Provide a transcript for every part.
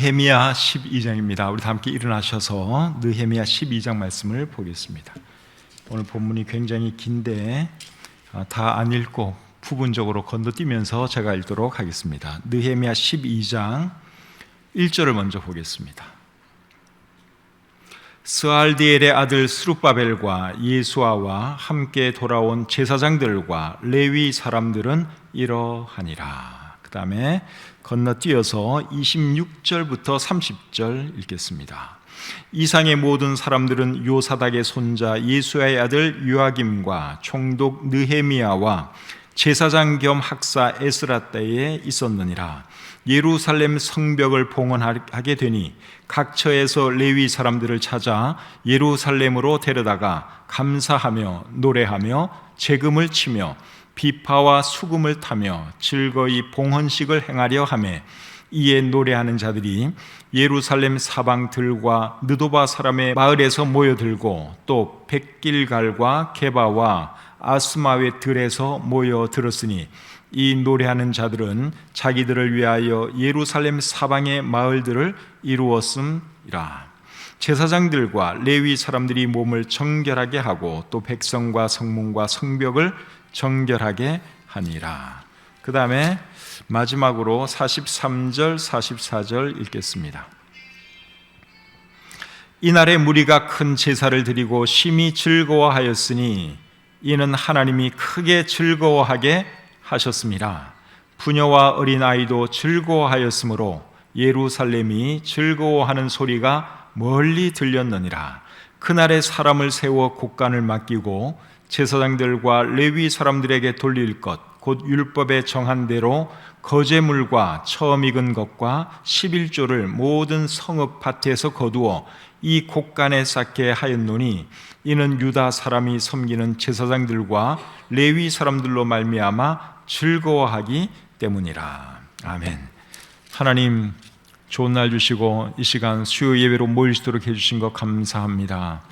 느헤미야 12장입니다. 우리 다 함께 일어나셔서 느헤미야 12장 말씀을 보겠습니다. 오늘 본문이 굉장히 긴데 다 안 읽고 부분적으로 건너뛰면서 제가 읽도록 하겠습니다. 느헤미야 12장 1절을 먼저 보겠습니다. 스알디엘의 아들 스룹바벨과 예수아와 함께 돌아온 제사장들과 레위 사람들은 이러하니라. 그 다음에 건너뛰어서 26절부터 30절 읽겠습니다. 이상의 모든 사람들은 요사닥의 손자 예수야의 아들 요아김과 총독 느헤미야와 제사장 겸 학사 에스라 때에 있었느니라. 예루살렘 성벽을 봉헌하게 되니 각 처에서 레위 사람들을 찾아 예루살렘으로 데려다가 감사하며 노래하며 재금을 치며 비파와 수금을 타며 즐거이 봉헌식을 행하려 하매, 이에 노래하는 자들이 예루살렘 사방들과 느도바 사람의 마을에서 모여들고 또 백길갈과 게바와 아스마의 들에서 모여들었으니, 이 노래하는 자들은 자기들을 위하여 예루살렘 사방의 마을들을 이루었음이라. 제사장들과 레위 사람들이 몸을 정결하게 하고 또 백성과 성문과 성벽을 정결하게 하니라. 그 다음에 마지막으로 43절 44절 읽겠습니다. 이날에 무리가 큰 제사를 드리고 심히 즐거워하였으니 이는 하나님이 크게 즐거워하게 하셨습니다. 부녀와 어린아이도 즐거워하였으므로 예루살렘이 즐거워하는 소리가 멀리 들렸느니라. 그날에 사람을 세워 곡간을 맡기고 제사장들과 레위 사람들에게 돌릴 것, 곧 율법에 정한 대로 거제물과 처음 익은 것과 11조를 모든 성읍 밭에서 거두어 이 곡간에 쌓게 하였노니, 이는 유다 사람이 섬기는 제사장들과 레위 사람들로 말미암아 즐거워하기 때문이라. 아멘. 하나님, 좋은 날 주시고 이 시간 수요 예배로 모일 수 있도록 해주신 것 감사합니다.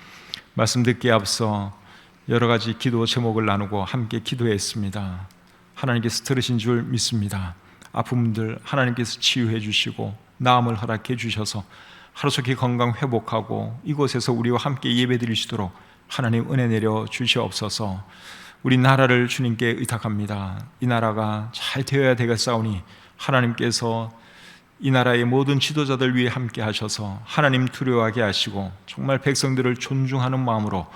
말씀 듣기에 앞서 여러 가지 기도 제목을 나누고 함께 기도했습니다. 하나님께서 들으신 줄 믿습니다. 아픔들 하나님께서 치유해 주시고 나음을 허락해 주셔서 하루속히 건강 회복하고 이곳에서 우리와 함께 예배드릴 수 있도록 하나님 은혜 내려 주시옵소서. 우리 나라를 주님께 의탁합니다. 이 나라가 잘 되어야 되겠사오니 하나님께서 이 나라의 모든 지도자들 위해 함께 하셔서 하나님 두려워하게 하시고 정말 백성들을 존중하는 마음으로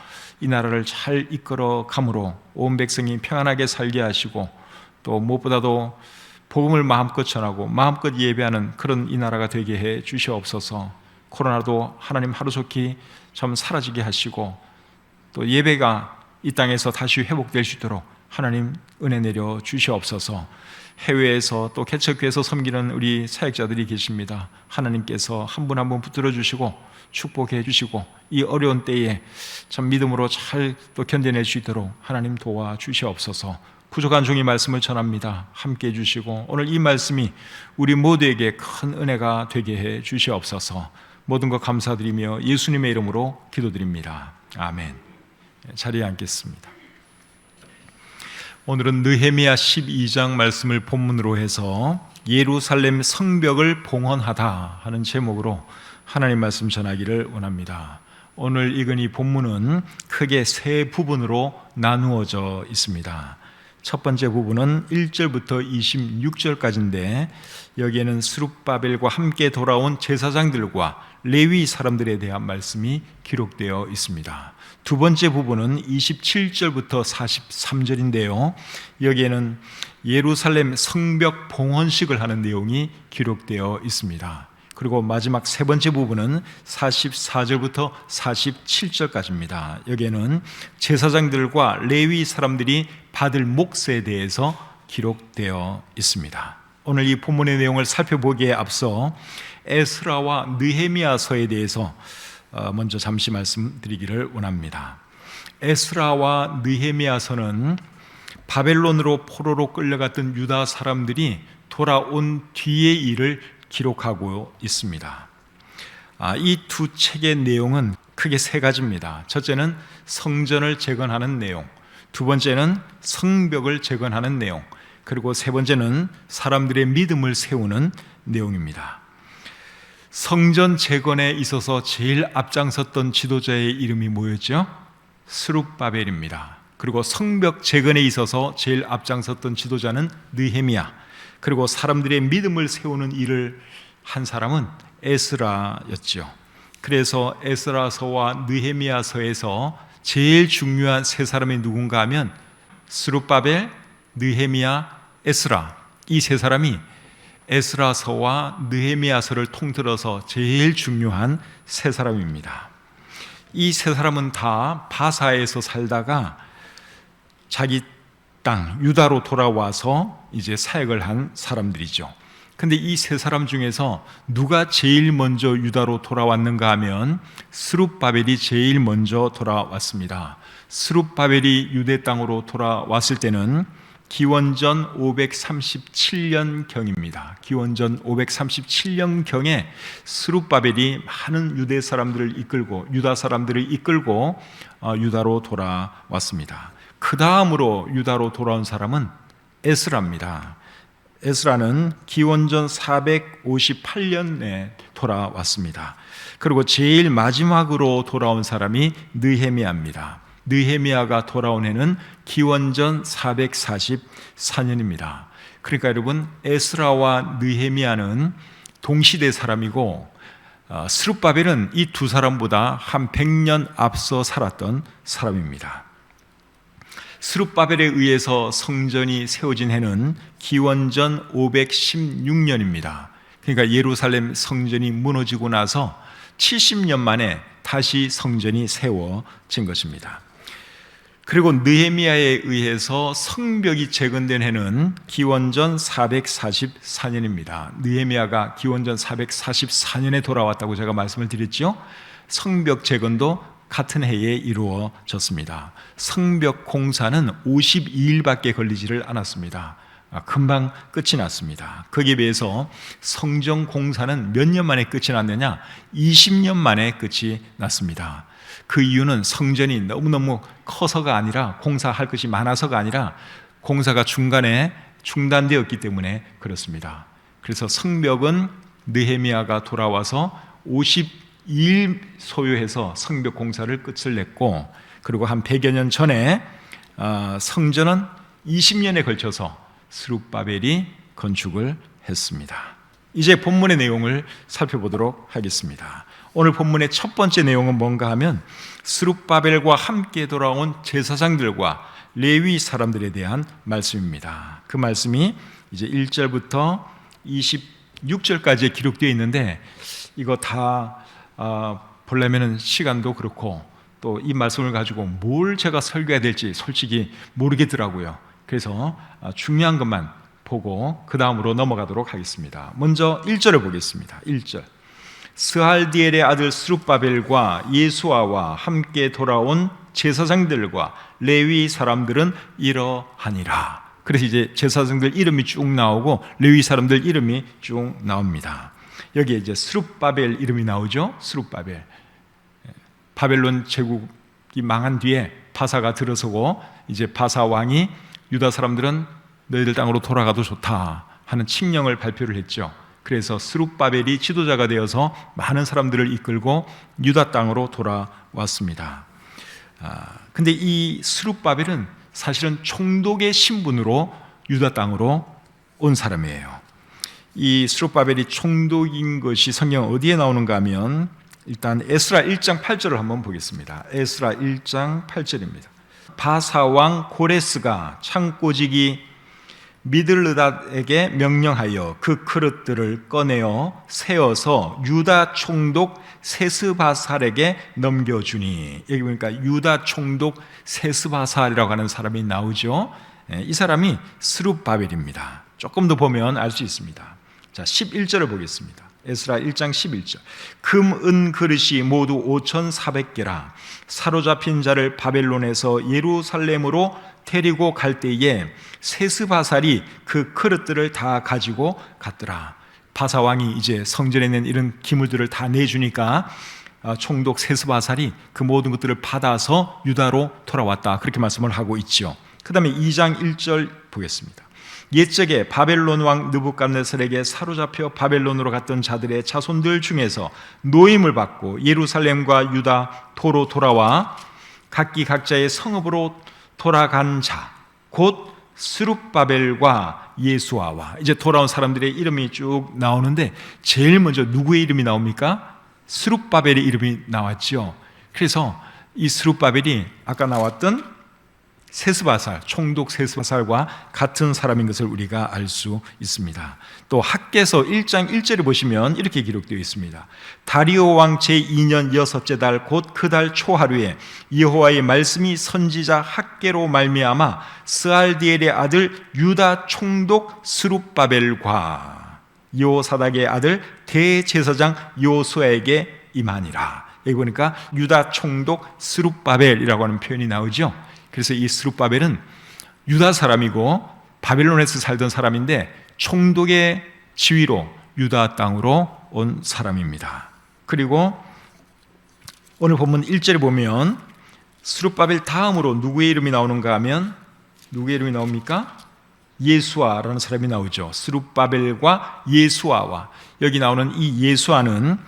이 나라를 잘 이끌어 감으로 온 백성이 평안하게 살게 하시고, 또 무엇보다도 복음을 마음껏 전하고 마음껏 예배하는 그런 이 나라가 되게 해 주시옵소서. 코로나도 하나님 하루속히 참 사라지게 하시고, 또 예배가 이 땅에서 다시 회복될 수 있도록 하나님 은혜 내려 주시옵소서. 해외에서 또 개척교회에서 섬기는 우리 사역자들이 계십니다. 하나님께서 한 분 한 분 붙들어 주시고 축복해 주시고 이 어려운 때에 참 믿음으로 잘 또 견뎌낼 수 있도록 하나님 도와 주시옵소서. 부족한 종이 말씀을 전합니다. 함께 해주시고 오늘 이 말씀이 우리 모두에게 큰 은혜가 되게 해 주시옵소서. 모든 것 감사드리며 예수님의 이름으로 기도드립니다. 아멘. 자리에 앉겠습니다. 오늘은 느헤미야 12장 말씀을 본문으로 해서 예루살렘 성벽을 봉헌하다 하는 제목으로 하나님 말씀 전하기를 원합니다. 오늘 읽은 이 본문은 크게 세 부분으로 나누어져 있습니다. 첫 번째 부분은 1절부터 26절까지인데 여기에는 스룹바벨과 함께 돌아온 제사장들과 레위 사람들에 대한 말씀이 기록되어 있습니다. 두 번째 부분은 27절부터 43절인데요. 여기에는 예루살렘 성벽 봉헌식을 하는 내용이 기록되어 있습니다. 그리고 마지막 세 번째 부분은 44절부터 47절까지입니다. 여기에는 제사장들과 레위 사람들이 받을 몫에 대해서 기록되어 있습니다. 오늘 이 본문의 내용을 살펴보기에 앞서 에스라와 느헤미야서에 대해서 먼저 잠시 말씀드리기를 원합니다. 에스라와 느헤미야서는 바벨론으로 포로로 끌려갔던 유다 사람들이 돌아온 뒤의 일을 기록하고 있습니다. 이 두 책의 내용은 크게 세 가지입니다. 첫째는 성전을 재건하는 내용, 두 번째는 성벽을 재건하는 내용, 그리고 세 번째는 사람들의 믿음을 세우는 내용입니다. 성전 재건에 있어서 제일 앞장섰던 지도자의 이름이 뭐였죠? 스룹바벨입니다. 그리고 성벽 재건에 있어서 제일 앞장섰던 지도자는 느헤미야, 그리고 사람들의 믿음을 세우는 일을 한 사람은 에스라였죠. 그래서 에스라서와 느헤미야서에서 제일 중요한 세 사람이 누군가 하면 스룹바벨, 느헤미야, 에스라, 이 세 사람이 에스라서와 느헤미야서를 통틀어서 제일 중요한 세 사람입니다. 이 세 사람은 다 바사에서 살다가 자기 땅 유다로 돌아와서 이제 사역을 한 사람들이죠. 근데 이 세 사람 중에서 누가 제일 먼저 유다로 돌아왔는가 하면 스룹바벨이 제일 먼저 돌아왔습니다. 스룹바벨이 유대 땅으로 돌아왔을 때는 기원전 537년경입니다. 기원전 537년경에 스룹바벨이 많은 유대 사람들을 이끌고 유다 사람들을 이끌고 유다로 돌아왔습니다. 그 다음으로 유다로 돌아온 사람은 에스라입니다. 에스라는 기원전 458년에 돌아왔습니다. 그리고 제일 마지막으로 돌아온 사람이 느헤미야입니다. 느헤미야가 돌아온 해는 기원전 444년입니다. 그러니까 여러분, 에스라와 느헤미야는 동시대 사람이고 스룹바벨은 이 두 사람보다 한 100년 앞서 살았던 사람입니다. 스룹바벨에 의해서 성전이 세워진 해는 기원전 516년입니다. 그러니까 예루살렘 성전이 무너지고 나서 70년 만에 다시 성전이 세워진 것입니다. 그리고 느헤미야에 의해서 성벽이 재건된 해는 기원전 444년입니다. 느헤미야가 기원전 444년에 돌아왔다고 제가 말씀을 드렸죠. 성벽 재건도 같은 해에 이루어졌습니다. 성벽 공사는 52일밖에 걸리지를 않았습니다. 금방 끝이 났습니다. 거기에 비해서 성전 공사는 몇 년 만에 끝이 났느냐? 20년 만에 끝이 났습니다. 그 이유는 성전이 너무너무 커서가 아니라, 공사할 것이 많아서가 아니라 공사가 중간에 중단되었기 때문에 그렇습니다. 그래서 성벽은 느헤미야가 돌아와서 52일 소요해서 성벽 공사를 끝을 냈고, 그리고 한 100여 년 전에 성전은 20년에 걸쳐서 스룹바벨이 건축을 했습니다. 이제 본문의 내용을 살펴보도록 하겠습니다. 오늘 본문의 첫 번째 내용은 뭔가 하면 스룹바벨과 함께 돌아온 제사장들과 레위 사람들에 대한 말씀입니다. 그 말씀이 이제 1절부터 26절까지 기록되어 있는데, 이거 다 보려면 시간도 그렇고 또 이 말씀을 가지고 뭘 제가 설교해야 될지 솔직히 모르겠더라고요. 그래서 중요한 것만 보고 그 다음으로 넘어가도록 하겠습니다. 먼저 1절을 보겠습니다. 1절. 스알디엘의 아들 스룹바벨과 예수아와 함께 돌아온 제사장들과 레위 사람들은 이러하니라. 그래서 이제 제사장들 이름이 쭉 나오고 레위 사람들 이름이 쭉 나옵니다. 여기에 이제 스룹바벨 이름이 나오죠. 스룹바벨. 바벨론 제국이 망한 뒤에 바사가 들어서고, 이제 바사 왕이 유다 사람들은 너희들 땅으로 돌아가도 좋다 하는 칙령을 발표를 했죠. 그래서 스룹바벨이 지도자가 되어서 많은 사람들을 이끌고 유다 땅으로 돌아왔습니다. 근데 이 스룹바벨은 사실은 총독의 신분으로 유다 땅으로 온 사람이에요. 이 스룹바벨이 총독인 것이 성경 어디에 나오는가 하면 일단 에스라 1장 8절을 한번 보겠습니다. 에스라 1장 8절입니다. 바사왕 고레스가 창고지기 미들르닷에게 명령하여 그 그릇들을 꺼내어 세어서 유다 총독 세스바살에게 넘겨주니, 여기 보니까 유다 총독 세스바살이라고 하는 사람이 나오죠. 이 사람이 스룹바벨입니다. 조금 더 보면 알 수 있습니다. 자, 11절을 보겠습니다. 에스라 1장 11절. 금, 은 그릇이 모두 5,400개라. 사로잡힌 자를 바벨론에서 예루살렘으로 데리고 갈 때에 세스바살이 그 그릇들을 다 가지고 갔더라. 바사 왕이 이제 성전에 있는 이런 기물들을 다 내주니까 총독 세스바살이 그 모든 것들을 받아서 유다로 돌아왔다, 그렇게 말씀을 하고 있죠. 그 다음에 2장 1절 보겠습니다. 옛적에 바벨론 왕 느부갓네살에게 사로잡혀 바벨론으로 갔던 자들의 자손들 중에서 노임을 받고 예루살렘과 유다 도로 돌아와 각기 각자의 성읍으로 돌아간 자, 곧 스룹바벨과 예수아와, 이제 돌아온 사람들의 이름이 쭉 나오는데 제일 먼저 누구의 이름이 나옵니까? 스룹바벨의 이름이 나왔죠. 그래서 이 스룹바벨이 아까 나왔던 세스바살, 총독 세스바살과 같은 사람인 것을 우리가 알 수 있습니다. 또 학개서 1장 1절에 보시면 이렇게 기록되어 있습니다. 다리오 왕 제2년 6째 달 곧 그 달 초하루에 여호와의 말씀이 선지자 학개로 말미암아 스알디엘의 아들 유다 총독 스룹바벨과 요사닥의 아들 대제사장 요수아에게 임하니라. 여기 보니까 유다 총독 스룹바벨이라고 하는 표현이 나오죠. 그래서 이 스룹바벨은 유다 사람이고 바벨론에서 살던 사람인데 총독의 지위로 유다 땅으로 온 사람입니다. 그리고 오늘 본문 1절에 보면 스룹바벨 다음으로 누구의 이름이 나오는가 하면 누구의 이름이 나옵니까? 예수아라는 사람이 나오죠. 스룹바벨과 예수아와, 여기 나오는 이 예수아는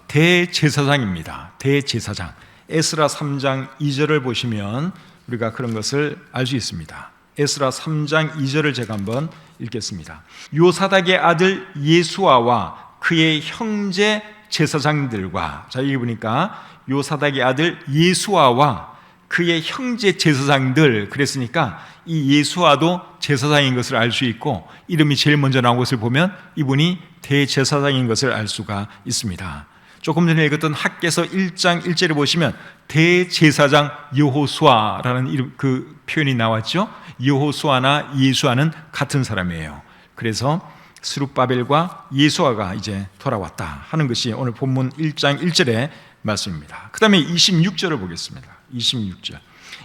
대제사장입니다. 대제사장. 에스라 3장 2절을 보시면 우리가 그런 것을 알 수 있습니다. 에스라 3장 2절을 제가 한번 읽겠습니다. 요사닥의 아들 예수아와 그의 형제 제사장들과, 자 여기 보니까 요사닥의 아들 예수아와 그의 형제 제사장들, 그랬으니까 이 예수아도 제사장인 것을 알 수 있고, 이름이 제일 먼저 나온 것을 보면 이분이 대제사장인 것을 알 수가 있습니다. 조금 전에 읽었던 학개서 1장 1절에 보시면 대제사장 여호수아라는 이름, 그 표현이 나왔죠. 여호수아나 예수아는 같은 사람이에요. 그래서 스룹바벨과 예수아가 이제 돌아왔다 하는 것이 오늘 본문 1장 1절의 말씀입니다. 그 다음에 26절을 보겠습니다. 26절.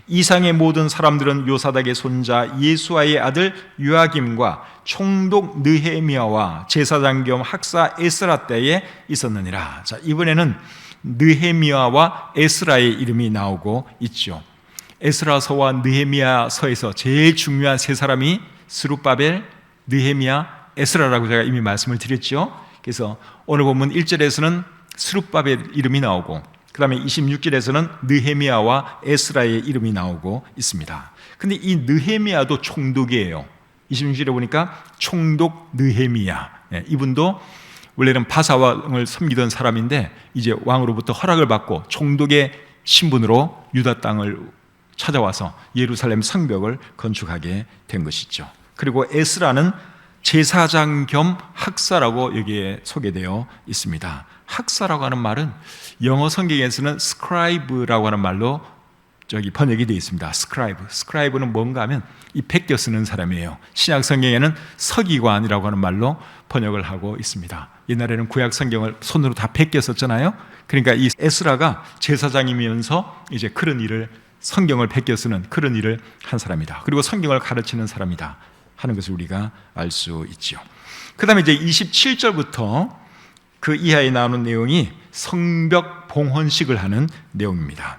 이상의 모든 사람들은 요사닥의 손자 예수아의 아들 요아김과 총독 느헤미야와 제사장 겸 학사 에스라 때에 있었느니라. 자, 이번에는 느헤미야와 에스라의 이름이 나오고 있죠. 에스라서와 느헤미야서에서 제일 중요한 세 사람이 스룹바벨, 느헤미야, 에스라라고 제가 이미 말씀을 드렸죠. 그래서 오늘 본문 1절에서는 스룹바벨 이름이 나오고, 그 다음에 26절에서는 느헤미야와 에스라의 이름이 나오고 있습니다. 근데 이 느헤미야도 총독이에요. 26절에 보니까 총독 느헤미야, 이분도 원래는 바사 왕을 섬기던 사람인데 이제 왕으로부터 허락을 받고 총독의 신분으로 유다 땅을 찾아와서 예루살렘 성벽을 건축하게 된 것이죠. 그리고 에스라는 제사장 겸 학사라고 여기에 소개되어 있습니다. 학사라고 하는 말은 영어 성경에서는 scribe라고 하는 말로 번역이 되어 있습니다. scribe는 뭔가 하면 이 베껴 쓰는 사람이에요. 신약 성경에는 서기관이라고 하는 말로 번역을 하고 있습니다. 옛날에는 구약 성경을 손으로 다 베껴 썼잖아요. 그러니까 이 에스라가 제사장이면서 이제 그런 일을, 성경을 베껴 쓰는 그런 일을 한 사람이다. 그리고 성경을 가르치는 사람이다 하는 것을 우리가 알 수 있지요. 그 다음에 이제 27절부터 그 이하에 나오는 내용이 성벽 봉헌식을 하는 내용입니다.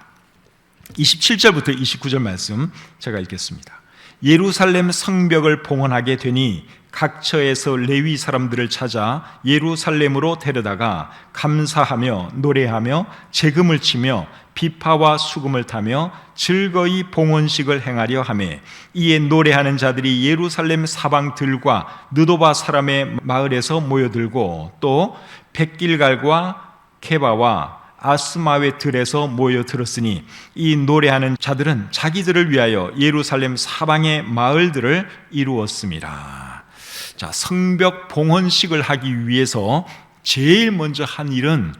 27절부터 29절 말씀 제가 읽겠습니다. 예루살렘 성벽을 봉헌하게 되니 각 처에서 레위 사람들을 찾아 예루살렘으로 데려다가 감사하며 노래하며 제금을 치며 비파와 수금을 타며 즐거이 봉헌식을 행하려 하며, 이에 노래하는 자들이 예루살렘 사방들과 느도바 사람의 마을에서 모여들고 또 백길갈과 케바와 아스마웨 들에서 모여들었으니 이 노래하는 자들은 자기들을 위하여 예루살렘 사방의 마을들을 이루었습니다. 자, 성벽 봉헌식을 하기 위해서 제일 먼저 한 일은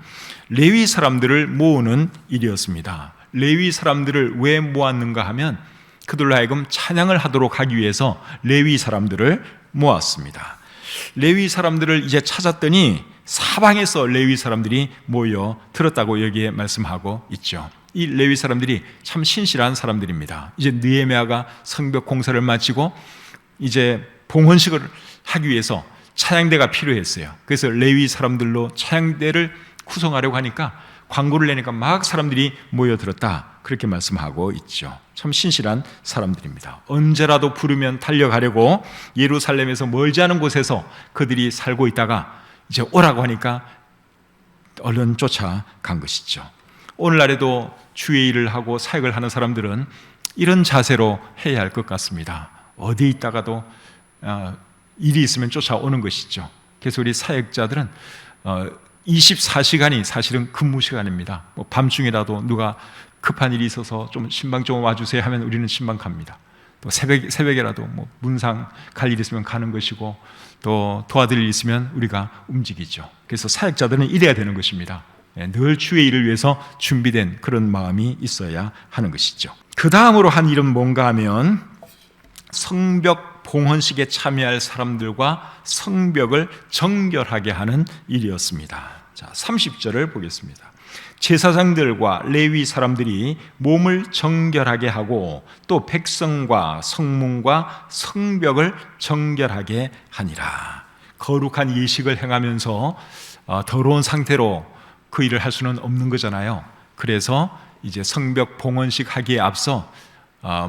레위 사람들을 모으는 일이었습니다. 레위 사람들을 왜 모았는가 하면 그들로 하여금 찬양을 하도록 하기 위해서 레위 사람들을 모았습니다. 레위 사람들을 이제 찾았더니 사방에서 레위 사람들이 모여 들었다고 여기에 말씀하고 있죠. 이 레위 사람들이 참 신실한 사람들입니다. 이제 느헤미야가 성벽 공사를 마치고 이제 봉헌식을 하기 위해서 찬양대가 필요했어요. 그래서 레위 사람들로 찬양대를 구성하려고 하니까 광고를 내니까 막 사람들이 모여들었다, 그렇게 말씀하고 있죠. 참 신실한 사람들입니다. 언제라도 부르면 달려가려고 예루살렘에서 멀지 않은 곳에서 그들이 살고 있다가 이제 오라고 하니까 얼른 쫓아간 것이죠. 오늘날에도 주의 일을 하고 사역을 하는 사람들은 이런 자세로 해야 할 것 같습니다. 어디 있다가도 일이 있으면 쫓아오는 것이죠. 그래서 우리 사역자들은 24시간이 사실은 근무 시간입니다. 뭐 밤중이라도 누가 급한 일이 있어서 좀 신방 좀 와주세요 하면 우리는 신방 갑니다. 또 새벽에라도 뭐 문상 갈 일 있으면 가는 것이고, 또 도와드릴 일 있으면 우리가 움직이죠. 그래서 사역자들은 이래야 되는 것입니다. 늘 주의 일을 위해서 준비된 그런 마음이 있어야 하는 것이죠. 그 다음으로 한 일은 뭔가 하면 성벽 봉헌식에 참여할 사람들과 성벽을 정결하게 하는 일이었습니다. 자, 30절을 보겠습니다. 제사장들과 레위 사람들이 몸을 정결하게 하고 또 백성과 성문과 성벽을 정결하게 하니라. 거룩한 예식을 행하면서 더러운 상태로 그 일을 할 수는 없는 거잖아요. 그래서 이제 성벽 봉헌식 하기에 앞서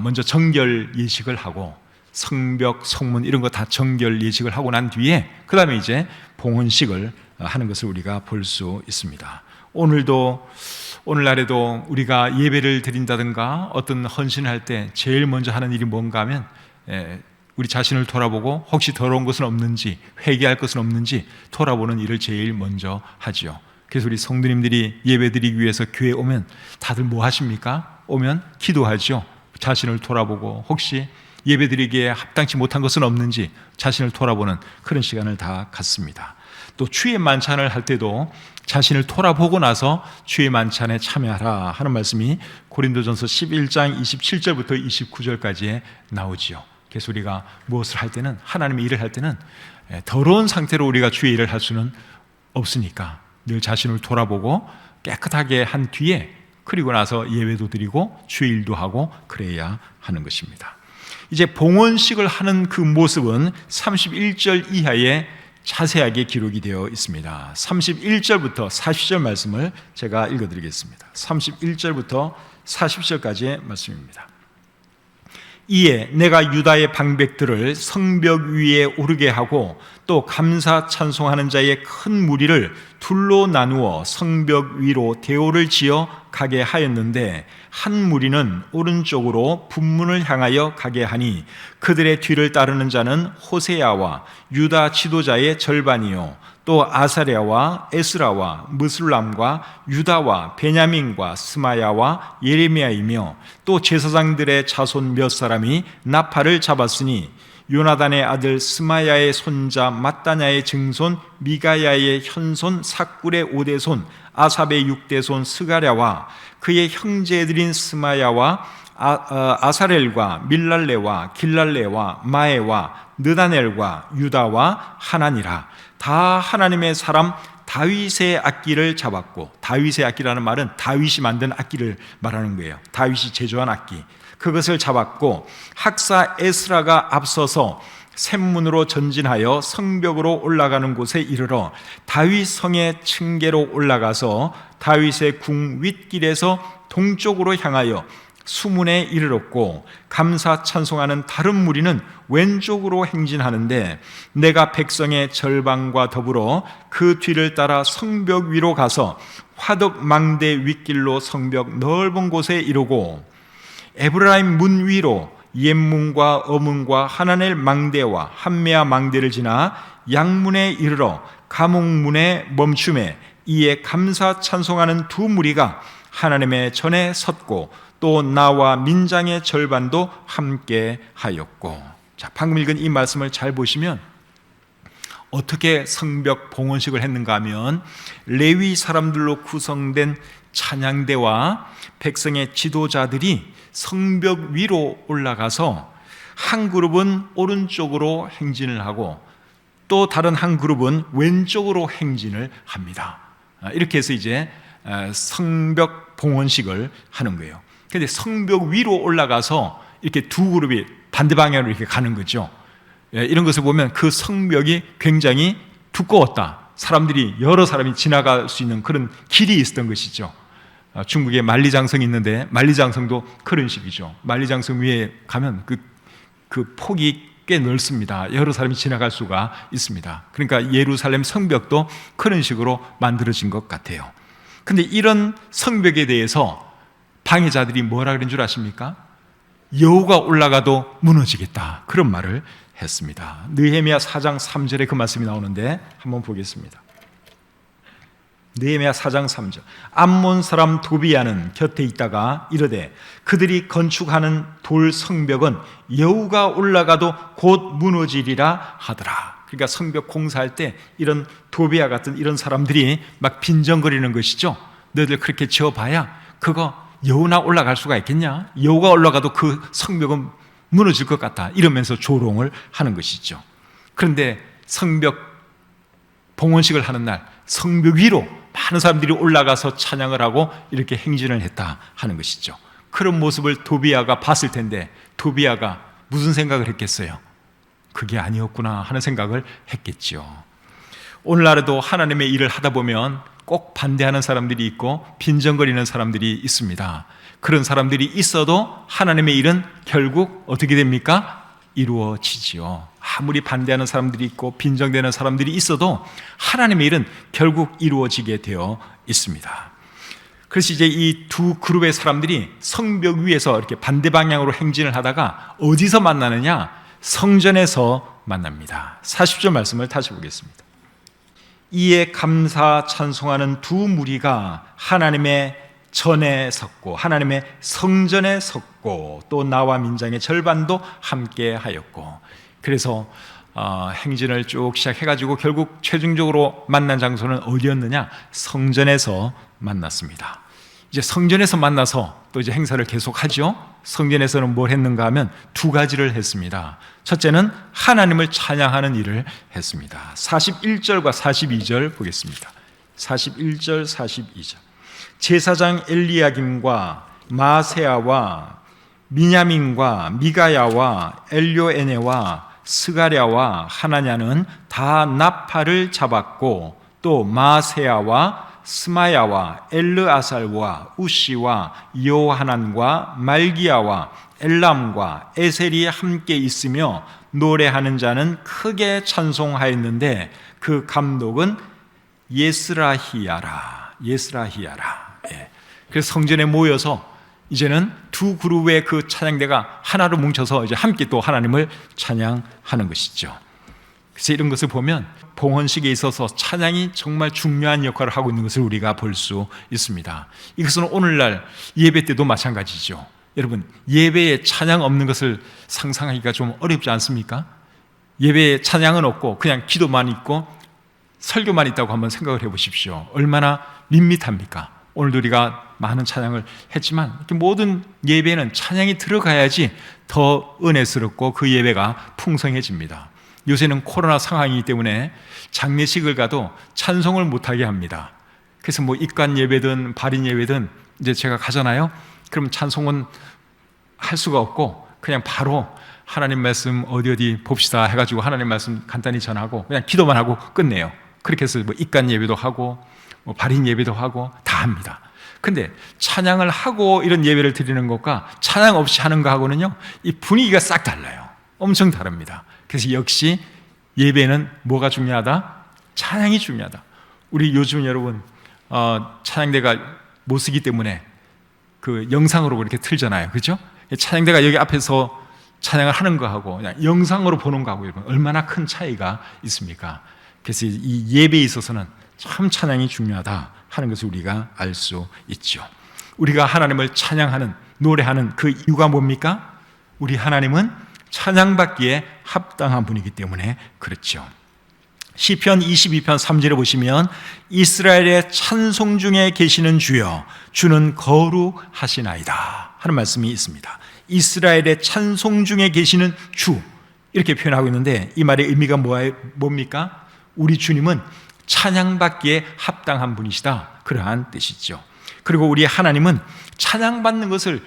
먼저 정결 예식을 하고 성벽, 성문 이런 거 다 정결 예식을 하고 난 뒤에 그 다음에 이제 봉헌식을 하는 것을 우리가 볼 수 있습니다. 오늘날에도 우리가 예배를 드린다든가 어떤 헌신을 할 때 제일 먼저 하는 일이 뭔가 하면 우리 자신을 돌아보고 혹시 더러운 것은 없는지, 회개할 것은 없는지 돌아보는 일을 제일 먼저 하지요. 그래서 우리 성도님들이 예배드리기 위해서 교회에 오면 다들 뭐 하십니까? 오면 기도하죠. 자신을 돌아보고 혹시 예배드리기에 합당치 못한 것은 없는지 자신을 돌아보는 그런 시간을 다 갖습니다. 또 주의 만찬을 할 때도 자신을 돌아보고 나서 주의 만찬에 참여하라 하는 말씀이 고린도전서 11장 27절부터 29절까지에 나오지요. 그래서 우리가 무엇을 할 때는, 하나님의 일을 할 때는 더러운 상태로 우리가 주의 일을 할 수는 없으니까 늘 자신을 돌아보고 깨끗하게 한 뒤에 그리고 나서 예배도 드리고 주의 일도 하고 그래야 하는 것입니다. 이제 봉헌식을 하는 그 모습은 31절 이하에 자세하게 기록이 되어 있습니다. 31절부터 40절 말씀을 제가 읽어드리겠습니다. 31절부터 40절까지의 말씀입니다. 이에 내가 유다의 방백들을 성벽 위에 오르게 하고 또 감사 찬송하는 자의 큰 무리를 둘로 나누어 성벽 위로 대오를 지어 가게 하였는데 한 무리는 오른쪽으로 분문을 향하여 가게 하니 그들의 뒤를 따르는 자는 호세야와 유다 지도자의 절반이요 또 아사랴와 에스라와 무술람과 유다와 베냐민과 스마야와 예레미야이며 또 제사장들의 자손 몇 사람이 나팔을 잡았으니 요나단의 아들 스마야의 손자 mat단야의 증손 미가야의 현손 삭굴의 5대손 아삽의 6대손 스가랴와 그의 형제들인 스마야와 아사렐과 밀랄레와 길랄레와 마에와 느다넬과 유다와 하나니라. 다 하나님의 사람 다윗의 악기를 잡았고, 다윗의 악기라는 말은 다윗이 만든 악기를 말하는 거예요. 다윗이 제조한 악기, 그것을 잡았고 학사 에스라가 앞서서 샘문으로 전진하여 성벽으로 올라가는 곳에 이르러 다윗 성의 층계로 올라가서 다윗의 궁 윗길에서 동쪽으로 향하여 수문에 이르렀고 감사 찬송하는 다른 무리는 왼쪽으로 행진하는데 내가 백성의 절반과 더불어 그 뒤를 따라 성벽 위로 가서 화덕 망대 윗길로 성벽 넓은 곳에 이르고 에브라임 문 위로 옛문과 어문과 하나넬 망대와 한메아 망대를 지나 양문에 이르러 감옥문에 멈춤에 이에 감사 찬송하는 두 무리가 하나님의 전에 섰고 또 나와 민장의 절반도 함께 하였고. 자, 방금 읽은 이 말씀을 잘 보시면 어떻게 성벽 봉헌식을 했는가 하면 레위 사람들로 구성된 찬양대와 백성의 지도자들이 성벽 위로 올라가서 한 그룹은 오른쪽으로 행진을 하고 또 다른 한 그룹은 왼쪽으로 행진을 합니다. 이렇게 해서 이제 성벽 봉헌식을 하는 거예요. 그런데 성벽 위로 올라가서 이렇게 두 그룹이 반대 방향으로 이렇게 가는 거죠. 이런 것을 보면 그 성벽이 굉장히 두꺼웠다. 사람들이 여러 사람이 지나갈 수 있는 그런 길이 있었던 것이죠. 중국에 만리장성이 있는데 만리장성도 그런 식이죠. 만리장성 위에 가면 그 폭이 꽤 넓습니다. 여러 사람이 지나갈 수가 있습니다. 그러니까 예루살렘 성벽도 그런 식으로 만들어진 것 같아요. 근데 이런 성벽에 대해서 방해자들이 뭐라 그런 줄 아십니까? 여호가 올라가도 무너지겠다, 그런 말을 했습니다. 느헤미야 4장 3절에 그 말씀이 나오는데 한번 보겠습니다. 느헤미야 4장 3절. 암몬 사람 도비야는 곁에 있다가 이르되 그들이 건축하는 돌 성벽은 여호가 올라가도 곧 무너지리라 하더라. 그러니까 성벽 공사할 때 이런 도비야 같은 이런 사람들이 막 빈정거리는 것이죠. 너희들 그렇게 지어봐야 그거 여호나 올라갈 수가 있겠냐? 여호가 올라가도 그 성벽은 무너질 것 같다, 이러면서 조롱을 하는 것이죠. 그런데 성벽 봉헌식을 하는 날 성벽 위로 많은 사람들이 올라가서 찬양을 하고 이렇게 행진을 했다 하는 것이죠. 그런 모습을 도비야가 봤을 텐데 도비야가 무슨 생각을 했겠어요? 그게 아니었구나 하는 생각을 했겠죠. 오늘날에도 하나님의 일을 하다 보면 꼭 반대하는 사람들이 있고 빈정거리는 사람들이 있습니다. 그런 사람들이 있어도 하나님의 일은 결국 어떻게 됩니까? 이루어지지요. 아무리 반대하는 사람들이 있고 빈정되는 사람들이 있어도 하나님의 일은 결국 이루어지게 되어 있습니다. 그래서 이제 이 두 그룹의 사람들이 성벽 위에서 이렇게 반대 방향으로 행진을 하다가 어디서 만나느냐? 성전에서 만납니다. 40절 말씀을 다시 보겠습니다. 이에 감사 찬송하는 두 무리가 하나님의 전에 섰고 하나님의 성전에 섰고 또 나와 민장의 절반도 함께 하였고, 그래서 행진을 쭉 시작해가지고 결국 최종적으로 만난 장소는 어디였느냐? 성전에서 만났습니다. 이제 성전에서 만나서 또 이제 행사를 계속하죠. 성전에서는 뭘 했는가 하면 두 가지를 했습니다. 첫째는 하나님을 찬양하는 일을 했습니다. 41절과 42절 보겠습니다. 41절, 42절. 제사장 엘리야김과 마세야와 미냐민과 미가야와 엘료에네와 스가랴와 하나냐는 다 나팔을 잡았고 또 마세야와 스마야와 엘르아살과 우시와 요하난과 말기야와 엘람과 에셀이 함께 있으며 노래하는 자는 크게 찬송하였는데 그 감독은 예스라히야라. 예. 그래서 성전에 모여서 이제는 두 그룹의 그 찬양대가 하나로 뭉쳐서 이제 함께 또 하나님을 찬양하는 것이죠. 그래서 이런 것을 보면 봉헌식에 있어서 찬양이 정말 중요한 역할을 하고 있는 것을 우리가 볼 수 있습니다. 이것은 오늘날 예배 때도 마찬가지죠. 여러분, 예배에 찬양 없는 것을 상상하기가 좀 어렵지 않습니까? 예배에 찬양은 없고 그냥 기도만 있고 설교만 있다고 한번 생각을 해보십시오. 얼마나 밋밋합니까? 오늘도 우리가 많은 찬양을 했지만 모든 예배는 찬양이 들어가야지 더 은혜스럽고 그 예배가 풍성해집니다. 요새는 코로나 상황이기 때문에 장례식을 가도 찬송을 못하게 합니다. 그래서 뭐 입관 예배든 발인 예배든 이제 제가 가잖아요. 그럼 찬송은 할 수가 없고 그냥 바로 하나님 말씀 어디 봅시다 해가지고 하나님 말씀 간단히 전하고 그냥 기도만 하고 끝내요. 그렇게 해서 뭐 입관 예배도 하고 뭐 발인 예배도 하고 다 합니다. 근데 찬양을 하고 이런 예배를 드리는 것과 찬양 없이 하는 거하고는요, 이 분위기가 싹 달라요. 엄청 다릅니다. 그래서 역시 예배는 뭐가 중요하다? 찬양이 중요하다. 우리 요즘 여러분 찬양대가 못 쓰기 때문에 그 영상으로 이렇게 틀잖아요. 그렇죠? 찬양대가 여기 앞에서 찬양을 하는 거하고 그냥 영상으로 보는 거하고 얼마나 큰 차이가 있습니까? 그래서 이 예배에 있어서는 참 찬양이 중요하다 하는 것을 우리가 알 수 있죠. 우리가 하나님을 찬양하는, 노래하는 그 이유가 뭡니까? 우리 하나님은 찬양받기에 합당한 분이기 때문에 그렇죠. 시편 22편 3절에 보시면 이스라엘의 찬송 중에 계시는 주여 주는 거룩하시나이다 하는 말씀이 있습니다. 이스라엘의 찬송 중에 계시는 주, 이렇게 표현하고 있는데 이 말의 의미가 뭡니까? 우리 주님은 찬양받기에 합당한 분이시다, 그러한 뜻이죠. 그리고 우리 하나님은 찬양받는 것을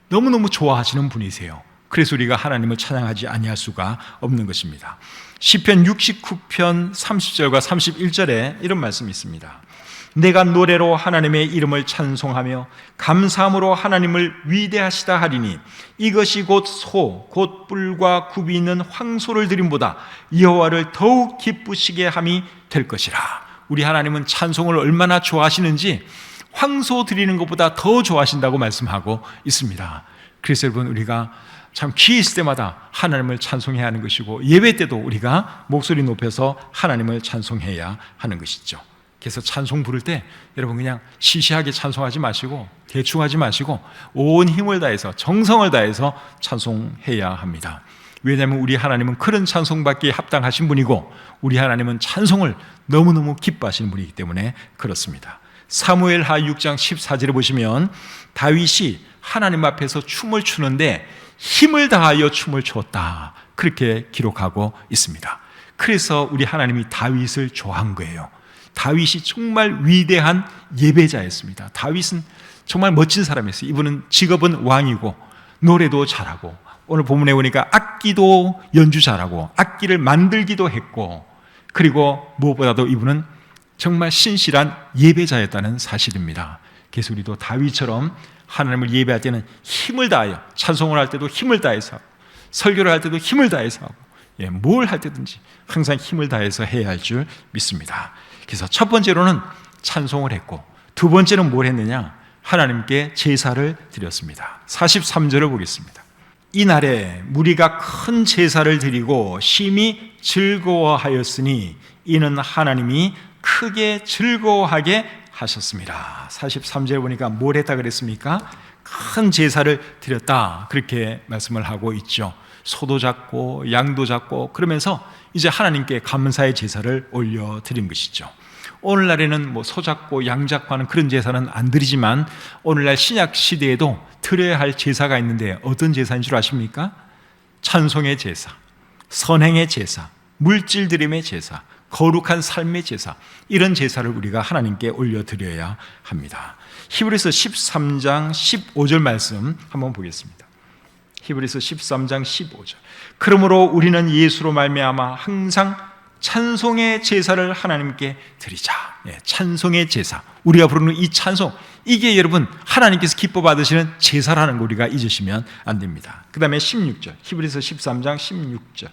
너무너무 좋아하시는 분이세요. 그래서 우리가 하나님을 찬양하지 아니할 수가 없는 것입니다. 시편 69편 30절과 31절에 이런 말씀이 있습니다. 내가 노래로 하나님의 이름을 찬송하며 감사함으로 하나님을 위대하시다 하리니 이것이 곧 소, 곧 뿔과 굽이 있는 황소를 드림보다 여호와를 더욱 기쁘시게 함이 될 것이라. 우리 하나님은 찬송을 얼마나 좋아하시는지 황소 드리는 것보다 더 좋아하신다고 말씀하고 있습니다. 그래서 여러분, 우리가 참 기회 있을 때마다 하나님을 찬송해야 하는 것이고, 예배 때도 우리가 목소리 높여서 하나님을 찬송해야 하는 것이죠. 그래서 찬송 부를 때 여러분, 그냥 시시하게 찬송하지 마시고 대충 하지 마시고 온 힘을 다해서 정성을 다해서 찬송해야 합니다. 왜냐하면 우리 하나님은 그런 찬송받기에 합당하신 분이고, 우리 하나님은 찬송을 너무너무 기뻐하시는 분이기 때문에 그렇습니다. 사무엘하 6장 14절에 보시면 다윗이 하나님 앞에서 춤을 추는데 힘을 다하여 춤을 추었다, 그렇게 기록하고 있습니다. 그래서 우리 하나님이 다윗을 좋아한 거예요. 다윗이 정말 위대한 예배자였습니다. 다윗은 정말 멋진 사람이었어요. 이분은 직업은 왕이고 노래도 잘하고, 오늘 본문에 보니까 악기도 연주 잘하고 악기를 만들기도 했고, 그리고 무엇보다도 이분은 정말 신실한 예배자였다는 사실입니다. 그래서 우리도 다윗처럼 하나님을 예배할 때는 힘을 다하여, 찬송을 할 때도 힘을 다해서 하고, 설교를 할 때도 힘을 다해서 하고, 뭘 할 때든지 항상 힘을 다해서 해야 할 줄 믿습니다. 그래서 첫 번째로는 찬송을 했고, 두 번째는 뭘 했느냐? 하나님께 제사를 드렸습니다. 43절을 보겠습니다. 이날에 무리가 큰 제사를 드리고 심히 즐거워하였으니 이는 하나님이 크게 즐거워하게 하셨습니다. 43절 보니까 뭘 했다 그랬습니까? 큰 제사를 드렸다, 그렇게 말씀을 하고 있죠. 소도 잡고 양도 잡고 그러면서 이제 하나님께 감사의 제사를 올려드린 것이죠. 오늘날에는 소 잡고 양 잡고 하는 그런 제사는 안 드리지만, 오늘날 신약 시대에도 드려야 할 제사가 있는데 어떤 제사인 줄 아십니까? 찬송의 제사, 선행의 제사, 물질 드림의 제사, 거룩한 삶의 제사, 이런 제사를 우리가 하나님께 올려드려야 합니다. 히브리서 13장 15절 말씀 한번 보겠습니다. 히브리서 13장 15절. 그러므로 우리는 예수로 말미암아 항상 찬송의 제사를 하나님께 드리자. 찬송의 제사, 우리가 부르는 이 찬송, 이게 여러분 하나님께서 기뻐 받으시는 제사라는 거 우리가 잊으시면 안 됩니다. 그 다음에 16절, 히브리서 13장 16절.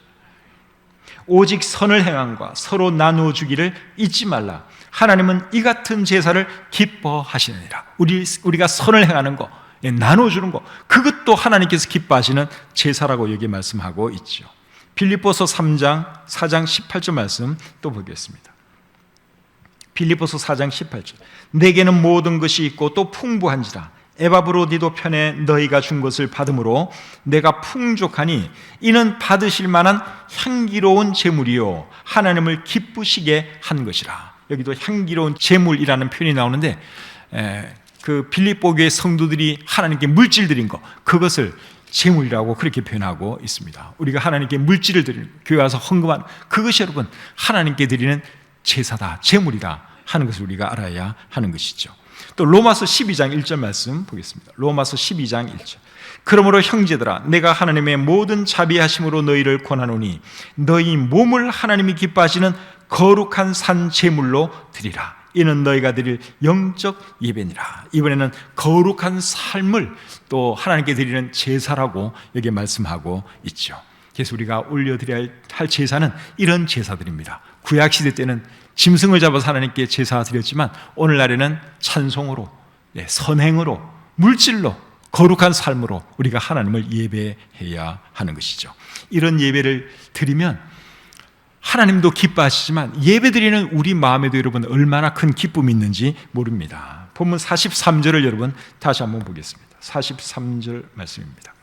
오직 선을 행함과 서로 나누어 주기를 잊지 말라. 하나님은 이 같은 제사를 기뻐하시느니라. 우리가 선을 행하는 거, 나눠주는 거, 그것도 하나님께서 기뻐하시는 제사라고 여기 말씀하고 있죠. 빌립보서 4장 18절 말씀 또 보겠습니다. 빌립보서 4장 18절. 내게는 모든 것이 있고 또 풍부한지라. 에바브로디도 편에 너희가 준 것을 받음으로 내가 풍족하니 이는 받으실 만한 향기로운 제물이요 하나님을 기쁘시게 한 것이라. 여기도 향기로운 제물이라는 표현이 나오는데, 그 빌립보 교회 성도들이 하나님께 물질 드린 거, 그것을 제물이라고 그렇게 표현하고 있습니다. 우리가 하나님께 물질을 드리는, 교회 와서 헌금하는 그것이 여러분 하나님께 드리는 제사다, 제물이다 하는 것을 우리가 알아야 하는 것이죠. 또 로마서 12장 1절 말씀 보겠습니다. 로마서 12장 1절. 그러므로 형제들아, 내가 하나님의 모든 자비하심으로 너희를 권하노니 너희 몸을 하나님이 기뻐하시는 거룩한 산 제물로 드리라. 이는 너희가 드릴 영적 예배니라. 이번에는 거룩한 삶을 또 하나님께 드리는 제사라고 여기 말씀하고 있죠. 그래서 우리가 올려드려야 할 제사는 이런 제사들입니다. 구약시대 때는 짐승을 잡아서 하나님께 제사 드렸지만, 오늘날에는 찬송으로, 선행으로, 물질로, 거룩한 삶으로 우리가 하나님을 예배해야 하는 것이죠. 이런 예배를 드리면 하나님도 기뻐하시지만 예배드리는 우리 마음에도 여러분 얼마나 큰 기쁨이 있는지 모릅니다. 본문 43절을 여러분 다시 한번 보겠습니다. 43절 말씀입니다.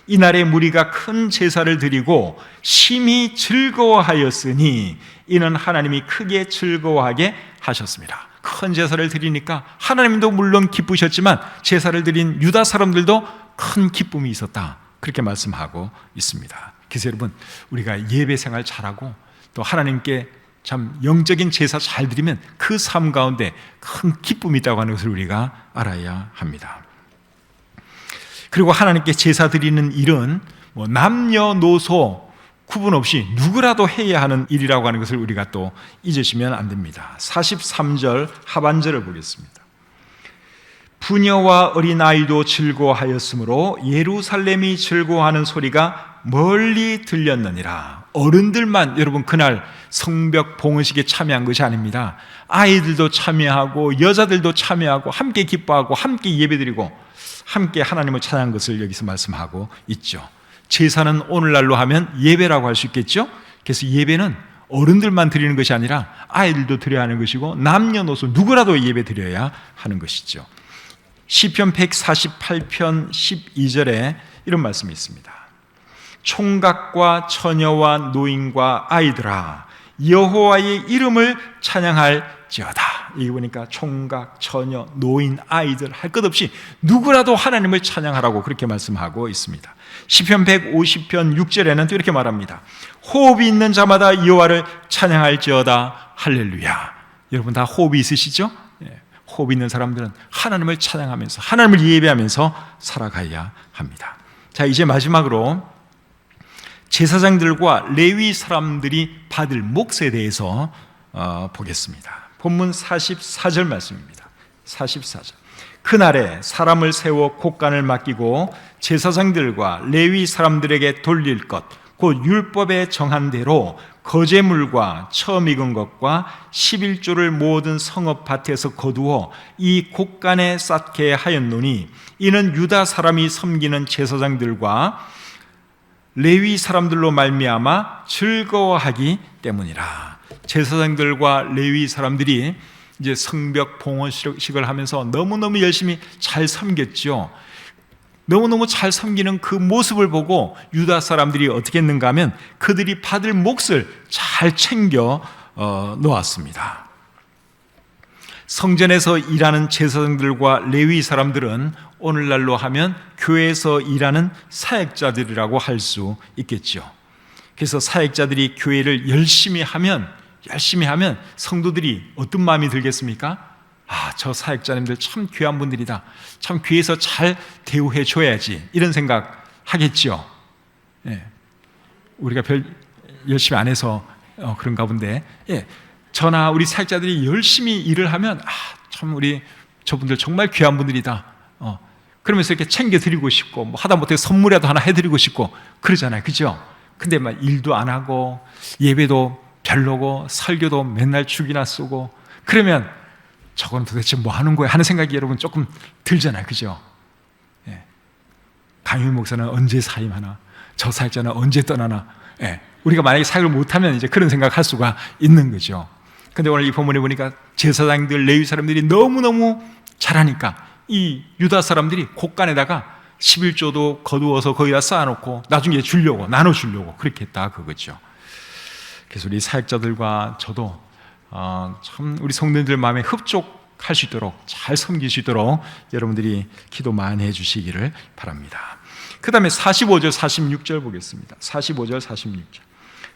이날에 무리가 큰 제사를 드리고 심히 즐거워하였으니 이는 하나님이 크게 즐거워하게 하셨습니다. 큰 제사를 드리니까 하나님도 물론 기쁘셨지만 제사를 드린 유다 사람들도 큰 기쁨이 있었다, 그렇게 말씀하고 있습니다. 그래서 여러분, 우리가 예배 생활 잘하고 또 하나님께 참 영적인 제사 잘 드리면 그 삶 가운데 큰 기쁨이 있다고 하는 것을 우리가 알아야 합니다. 그리고 하나님께 제사 드리는 일은 남녀노소 구분 없이 누구라도 해야 하는 일이라고 하는 것을 우리가 또 잊으시면 안 됩니다. 43절 하반절을 보겠습니다. 부녀와 어린아이도 즐거워하였으므로 예루살렘이 즐거워하는 소리가 멀리 들렸느니라. 어른들만 여러분 그날 성벽 봉헌식에 참여한 것이 아닙니다. 아이들도 참여하고 여자들도 참여하고 함께 기뻐하고 함께 예배드리고 함께 하나님을 찬양한 것을 여기서 말씀하고 있죠. 제사는 오늘날로 하면 예배라고 할 수 있겠죠. 그래서 예배는 어른들만 드리는 것이 아니라 아이들도 드려야 하는 것이고 남녀노소 누구라도 예배 드려야 하는 것이죠. 시편 148편 12절에 이런 말씀이 있습니다. 총각과 처녀와 노인과 아이들아 여호와의 이름을 찬양할지어다. 여기 보니까 총각, 처녀, 노인, 아이들 할 것 없이 누구라도 하나님을 찬양하라고 그렇게 말씀하고 있습니다. 시편 150편 6절에는 또 이렇게 말합니다. 호흡이 있는 자마다 여호와를 찬양할지어다. 할렐루야. 여러분 다 호흡이 있으시죠? 호흡 있는 사람들은 하나님을 찬양하면서 하나님을 예배하면서 살아가야 합니다. 자, 이제 마지막으로 제사장들과 레위 사람들이 받을 몫에 대해서 보겠습니다. 본문 44절 말씀입니다. 44절. 그날에 사람을 세워 곡간을 맡기고 제사장들과 레위 사람들에게 돌릴 것, 곧 율법에 정한 대로 거제물과 처음 익은 것과 11조를 모든 성읍밭에서 거두어 이 곡간에 쌓게 하였노니 이는 유다 사람이 섬기는 제사장들과 레위 사람들로 말미암아 즐거워하기 때문이라. 제사장들과 레위 사람들이 이제 성벽 봉헌식을 하면서 너무너무 열심히 잘 섬겼죠. 너무너무 잘 섬기는 그 모습을 보고 유다 사람들이 어떻게 했는가 하면 그들이 받을 몫을 잘 챙겨 놓았습니다. 성전에서 일하는 제사장들과 레위 사람들은 오늘날로 하면 교회에서 일하는 사역자들이라고 할 수 있겠죠. 그래서 사역자들이 교회를 열심히 하면 성도들이 어떤 마음이 들겠습니까? 아, 저 사역자님들 참 귀한 분들이다. 참 교회에서 잘 대우해 줘야지. 이런 생각 하겠죠. 예. 우리가 별 열심히 안 해서 그런가 본데, 저나 우리 사역자들이 열심히 일을 하면 참 우리 저분들 정말 귀한 분들이다. 그러면서 이렇게 챙겨드리고 싶고 뭐 하다못해 선물이라도 하나 해드리고 싶고 그러잖아요. 그죠? 근데 막 일도 안 하고 예배도 별로고 설교도 맨날 죽이나 쓰고 그러면 저건 도대체 뭐 하는 거야 하는 생각이 여러분 조금 들잖아요. 그죠? 강윤 목사는 언제 사임하나, 저 사역자는 언제 떠나나. 우리가 만약에 사역을 못하면 이제 그런 생각할 수가 있는 거죠. 근데 오늘 이 본문에 보니까 제사장들, 레위 사람들이 너무너무 잘하니까 이 유다 사람들이 곡간에다가 11조도 거두어서 거기다 쌓아놓고 나중에 주려고, 나눠주려고 그렇게 했다 그거죠. 그래서 우리 사역자들과 저도 참 우리 성도님들 마음에 흡족할 수 있도록 잘 섬길 수 있도록 여러분들이 기도 많이 해주시기를 바랍니다. 그 다음에 45절 46절 보겠습니다. 45절 46절.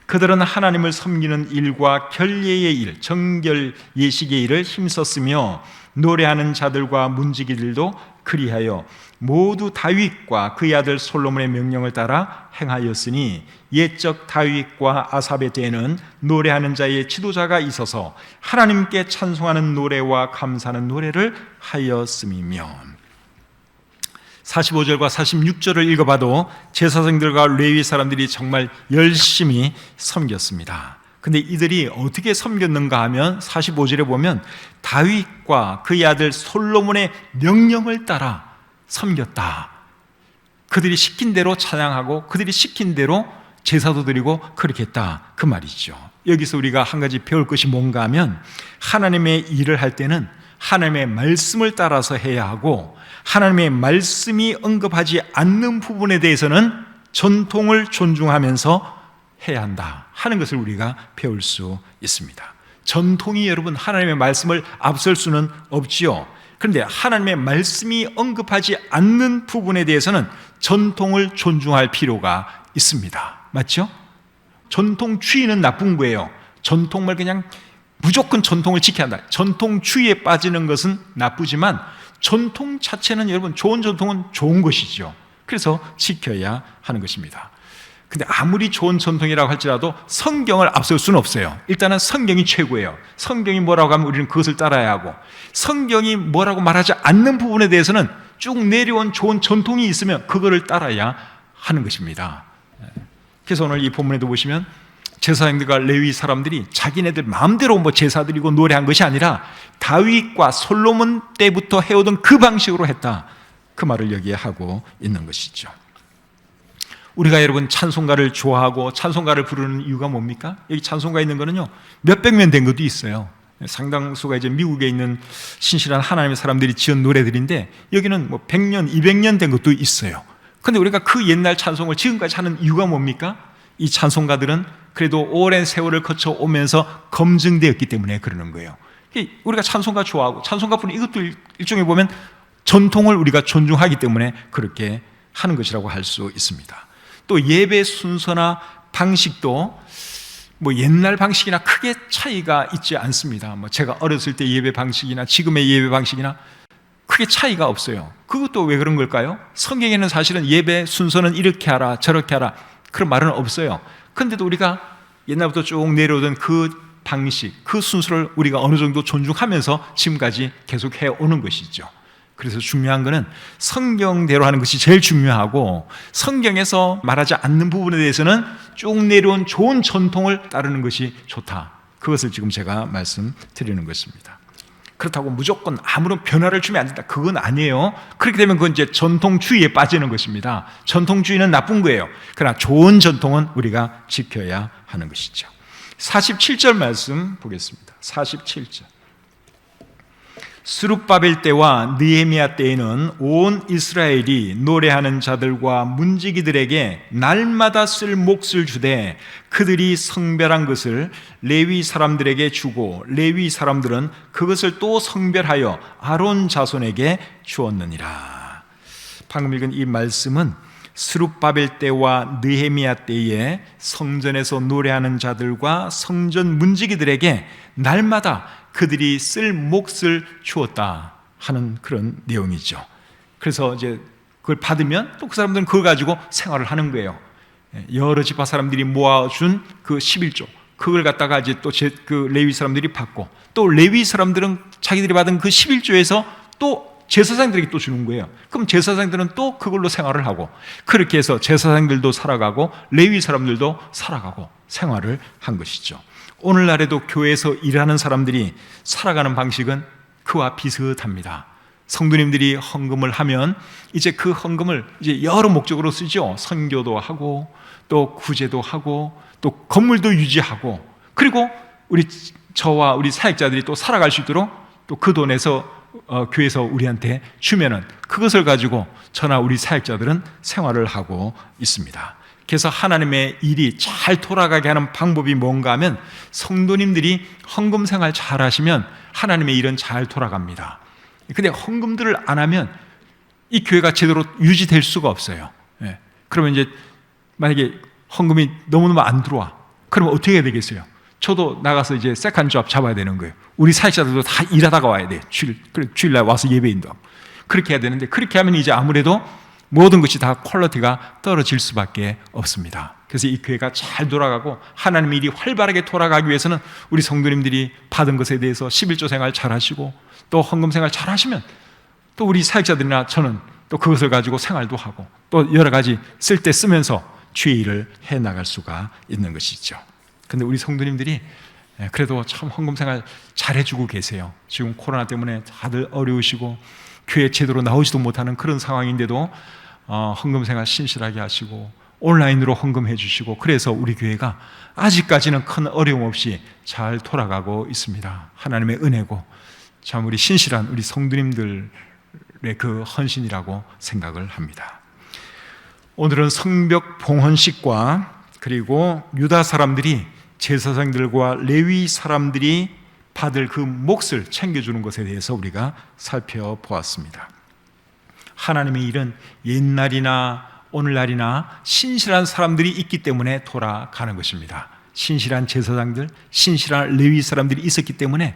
그들은 하나님을 섬기는 일과 결례의 일, 정결 예식의 일을 힘썼으며 노래하는 자들과 문지기들도 그리하여 모두 다윗과 그의 아들 솔로몬의 명령을 따라 행하였으니 옛적 다윗과 아삽의 때에는 노래하는 자의 지도자가 있어서 하나님께 찬송하는 노래와 감사하는 노래를 하였음이며. 45절과 46절을 읽어봐도 제사장들과 레위 사람들이 정말 열심히 섬겼습니다. 근데 이들이 어떻게 섬겼는가 하면 45절에 보면 다윗과 그의 아들 솔로몬의 명령을 따라 섬겼다. 그들이 시킨 대로 찬양하고 그들이 시킨 대로 제사도 드리고 그렇게 했다 그 말이죠. 여기서 우리가 한 가지 배울 것이 뭔가 하면 하나님의 일을 할 때는 하나님의 말씀을 따라서 해야 하고 하나님의 말씀이 언급하지 않는 부분에 대해서는 전통을 존중하면서 해야 한다 하는 것을 우리가 배울 수 있습니다. 전통이 여러분 하나님의 말씀을 앞설 수는 없지요. 그런데 하나님의 말씀이 언급하지 않는 부분에 대해서는 전통을 존중할 필요가 있습니다. 맞죠? 전통주의는 나쁜 거예요. 전통을 그냥 무조건 전통을 지켜야 한다. 전통주의에 빠지는 것은 나쁘지만 전통 자체는 여러분 좋은 전통은 좋은 것이죠. 그래서 지켜야 하는 것입니다. 근데 아무리 좋은 전통이라고 할지라도 성경을 앞설 수는 없어요. 일단은 성경이 최고예요. 성경이 뭐라고 하면 우리는 그것을 따라야 하고, 성경이 뭐라고 말하지 않는 부분에 대해서는 쭉 내려온 좋은 전통이 있으면 그거를 따라야 하는 것입니다. 그래서 오늘 이 본문에도 보시면 제사장들과 레위 사람들이 자기네들 마음대로 뭐 제사 드리고 노래한 것이 아니라 다윗과 솔로몬 때부터 해오던 그 방식으로 했다, 그 말을 여기에 하고 있는 것이죠. 우리가 여러분 찬송가를 좋아하고 찬송가를 부르는 이유가 뭡니까? 여기 찬송가 있는 거는요, 몇백 년 된 것도 있어요. 상당수가 이제 미국에 있는 신실한 하나님의 사람들이 지은 노래들인데, 여기는 뭐 100년, 200년 된 것도 있어요. 근데 우리가 그 옛날 찬송을 지금까지 하는 이유가 뭡니까? 이 찬송가들은 그래도 오랜 세월을 거쳐 오면서 검증되었기 때문에 그러는 거예요. 우리가 찬송가 좋아하고 찬송가 부르는 이것도 일종의 보면 전통을 우리가 존중하기 때문에 그렇게 하는 것이라고 할 수 있습니다. 또 예배 순서나 방식도 뭐 옛날 방식이나 크게 차이가 있지 않습니다. 뭐 제가 어렸을 때 예배 방식이나 지금의 예배 방식이나 크게 차이가 없어요. 그것도 왜 그런 걸까요? 성경에는 사실은 예배 순서는 이렇게 하라 저렇게 하라 그런 말은 없어요. 그런데도 우리가 옛날부터 쭉 내려오던 그 방식, 그 순서를 우리가 어느 정도 존중하면서 지금까지 계속 해오는 것이죠. 그래서 중요한 것은 성경대로 하는 것이 제일 중요하고, 성경에서 말하지 않는 부분에 대해서는 쭉 내려온 좋은 전통을 따르는 것이 좋다, 그것을 지금 제가 말씀드리는 것입니다. 그렇다고 무조건 아무런 변화를 주면 안 된다, 그건 아니에요. 그렇게 되면 그건 이제 전통주의에 빠지는 것입니다. 전통주의는 나쁜 거예요. 그러나 좋은 전통은 우리가 지켜야 하는 것이죠. 47절 말씀 보겠습니다. 47절. 스룹바벨 때와 느헤미야 때에는 온 이스라엘이 노래하는 자들과 문지기들에게 날마다 쓸 몫을 주되 그들이 성별한 것을 레위 사람들에게 주고 레위 사람들은 그것을 또 성별하여 아론 자손에게 주었느니라. 방금 읽은 이 말씀은 스룹바벨 때와 느헤미야 때에 성전에서 노래하는 자들과 성전 문지기들에게 날마다 그들이 쓸 몫을 주었다 하는 그런 내용이죠. 그래서 이제 그걸 받으면 또 그 사람들은 그걸 가지고 생활을 하는 거예요. 여러 지파 사람들이 모아준 그 11조, 그걸 갖다가 이제 또 그 레위 사람들이 받고, 또 레위 사람들은 자기들이 받은 그 11조에서 또 제사장들에게 또 주는 거예요. 그럼 제사장들은 또 그걸로 생활을 하고, 그렇게 해서 제사장들도 살아가고 레위 사람들도 살아가고 생활을 한 것이죠. 오늘날에도 교회에서 일하는 사람들이 살아가는 방식은 그와 비슷합니다. 성도님들이 헌금을 하면 이제 그 헌금을 이제 여러 목적으로 쓰죠. 선교도 하고 또 구제도 하고 또 건물도 유지하고, 그리고 저와 우리 사역자들이 또 살아갈 수 있도록 또 그 돈에서 교회에서 우리한테 주면은 그것을 가지고 저나 우리 사역자들은 생활을 하고 있습니다. 그래서 하나님의 일이 잘 돌아가게 하는 방법이 뭔가 하면, 성도님들이 헌금 생활 잘 하시면 하나님의 일은 잘 돌아갑니다. 근데 헌금들을 안 하면 이 교회가 제대로 유지될 수가 없어요. 그러면 이제 만약에 헌금이 너무너무 안 들어와, 그러면 어떻게 해야 되겠어요? 저도 나가서 이제 세컨 잡 잡아야 되는 거예요. 우리 사역자들도 다 일하다가 와야 돼. 주일날 와서 예배인도 하고. 그렇게 해야 되는데, 그렇게 하면 이제 아무래도 모든 것이 다 퀄리티가 떨어질 수밖에 없습니다. 그래서 이 교회가 잘 돌아가고 하나님의 일이 활발하게 돌아가기 위해서는 우리 성도님들이 받은 것에 대해서 11조 생활 잘 하시고 또 헌금 생활 잘 하시면 또 우리 사역자들이나 저는 또 그것을 가지고 생활도 하고 또 여러 가지 쓸 때 쓰면서 주의 일을 해나갈 수가 있는 것이죠. 근데 우리 성도님들이 그래도 참 헌금 생활 잘 해주고 계세요. 지금 코로나 때문에 다들 어려우시고 교회 제대로 나오지도 못하는 그런 상황인데도 헌금 생활 신실하게 하시고 온라인으로 헌금해 주시고, 그래서 우리 교회가 아직까지는 큰 어려움 없이 잘 돌아가고 있습니다. 하나님의 은혜고 참 우리 신실한 우리 성도님들의 그 헌신이라고 생각을 합니다. 오늘은 성벽 봉헌식과 그리고 유다 사람들이 제사장들과 레위 사람들이 받을 그 몫을 챙겨주는 것에 대해서 우리가 살펴보았습니다. 하나님의 일은 옛날이나 오늘날이나 신실한 사람들이 있기 때문에 돌아가는 것입니다. 신실한 제사장들, 신실한 레위 사람들이 있었기 때문에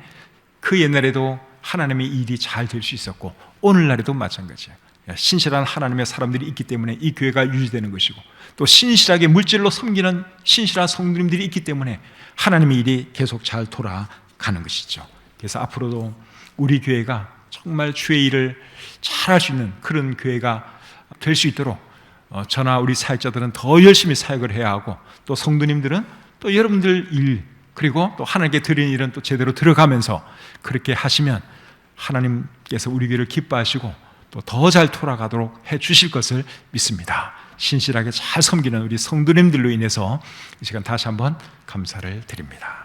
그 옛날에도 하나님의 일이 잘 될 수 있었고 오늘날에도 마찬가지예요. 신실한 하나님의 사람들이 있기 때문에 이 교회가 유지되는 것이고, 또 신실하게 물질로 섬기는 신실한 성도님들이 있기 때문에 하나님의 일이 계속 잘 돌아가는 것이죠. 그래서 앞으로도 우리 교회가 정말 주의 일을 잘할 수 있는 그런 교회가 될 수 있도록 저나 우리 사역자들은 더 열심히 사역을 해야 하고, 또 성도님들은 또 여러분들 일, 그리고 또 하나님께 드리는 일은 또 제대로 들어가면서 그렇게 하시면 하나님께서 우리 교회를 기뻐하시고 또 더 잘 돌아가도록 해 주실 것을 믿습니다. 신실하게 잘 섬기는 우리 성도님들로 인해서 이 시간 다시 한번 감사를 드립니다.